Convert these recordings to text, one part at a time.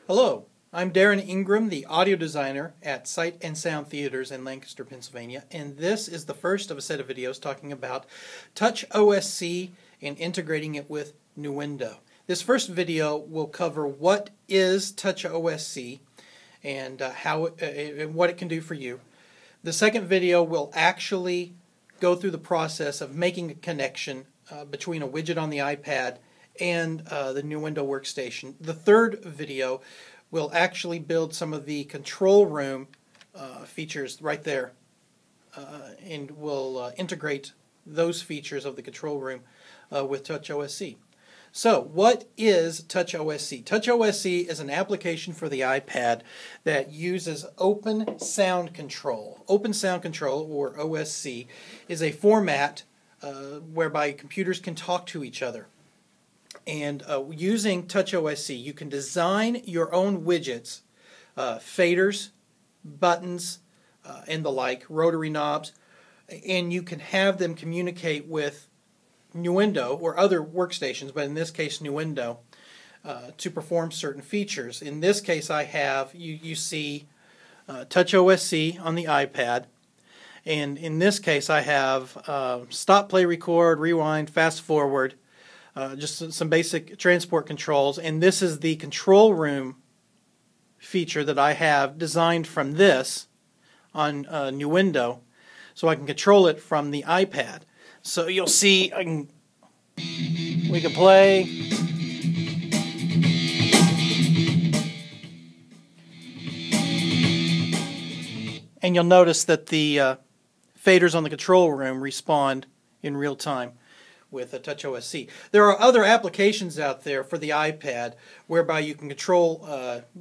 Hello, I'm Darren Ingram, the audio designer at Sight and Sound Theaters in Lancaster, Pennsylvania, and this is the first of a set of videos talking about TouchOSC and integrating it with Nuendo. This first video will cover what is TouchOSC and what it can do for you. The second video will actually go through the process of making a connection between a widget on the iPad and the Nuendo workstation. The third video will actually build some of the control room features right there, and will integrate those features of the control room with TouchOSC. So, what is TouchOSC? TouchOSC is an application for the iPad that uses Open Sound Control. Open Sound Control, or OSC, is a format whereby computers can talk to each other. And using TouchOSC, you can design your own widgets, faders, buttons, and the like, rotary knobs, and you can have them communicate with Nuendo or other workstations, but in this case Nuendo, to perform certain features. In this case I have, you see TouchOSC on the iPad, and in this case I have stop, play, record, rewind, fast forward, just some basic transport controls, and this is the control room feature that I have designed from this on Nuendo, so I can control it from the iPad. So you'll see, we can play, and you'll notice that the faders on the control room respond in real time with a TouchOSC. There are other applications out there for the iPad whereby you can control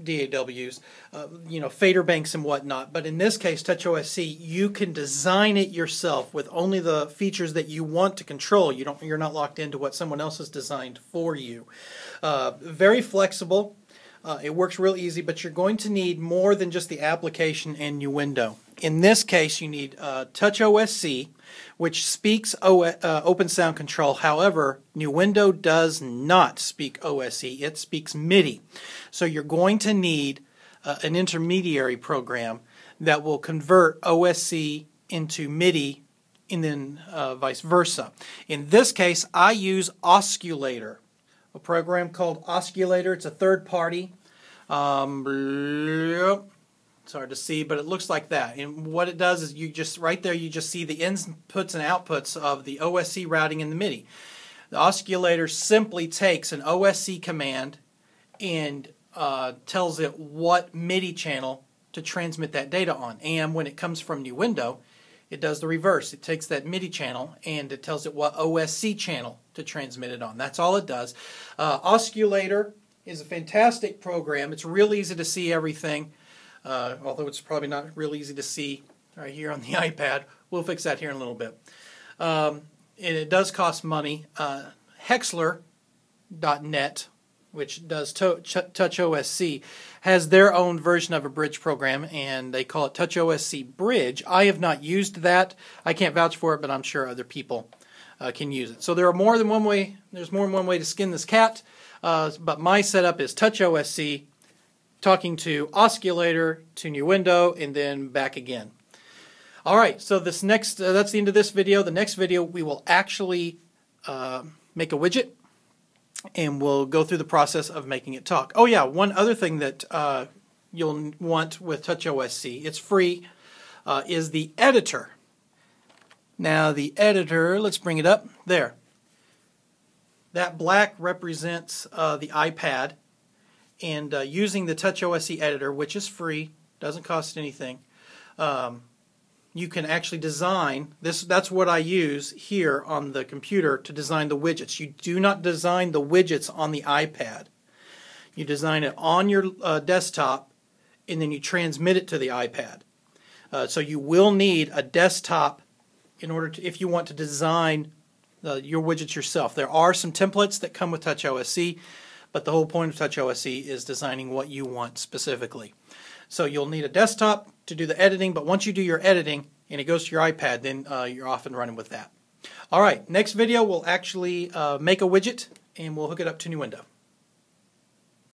DAWs, fader banks and whatnot, but in this case TouchOSC, you can design it yourself with only the features that you want to control. You're not locked into what someone else has designed for you. Very flexible. It works real easy, but you're going to need more than just the application and Nuendo. In this case, you need TouchOSC, which speaks Open Sound Control. However, Nuendo does not speak OSC. It speaks MIDI. So you're going to need an intermediary program that will convert OSC into MIDI and then vice versa. In this case, I use Osculator, a program called Osculator. It's a third party. It's hard to see, but it looks like that. And what it does is you just see the inputs and outputs of the OSC routing and the MIDI. The Osculator simply takes an OSC command and tells it what MIDI channel to transmit that data on. And when it comes from Nuendo, it does the reverse. It takes that MIDI channel and it tells it what OSC channel to transmit it on. That's all it does. Osculator is a fantastic program. It's real easy to see everything. Although it's probably not real easy to see right here on the iPad. We'll fix that here in a little bit. And it does cost money. Hexler.net, which does TouchOSC, has their own version of a bridge program, and they call it TouchOSC Bridge. I have not used that. I can't vouch for it, but I'm sure other people can use it. So there are more than one way. There's more than one way to skin this cat. But my setup is TouchOSC, talking to Osculator, to Nuendo, and then back again. Alright, so that's the end of this video. The next video we will actually make a widget, and we'll go through the process of making it talk. Oh yeah, one other thing that you'll want with TouchOSC, it's free, is the editor. Now the editor, let's bring it up, there. That black represents the iPad. And using the TouchOSC editor, which is free, doesn't cost anything, you can actually design this. That's what I use here on the computer to design the widgets. You do not design the widgets on the iPad. You design it on your desktop, and then you transmit it to the iPad. So you will need a desktop in order to, if you want to design your widgets yourself. There are some templates that come with TouchOSC. But the whole point of TouchOSC is designing what you want specifically. So you'll need a desktop to do the editing, but once you do your editing and it goes to your iPad, then you're off and running with that. Alright, next video we'll actually make a widget and we'll hook it up to Nuendo.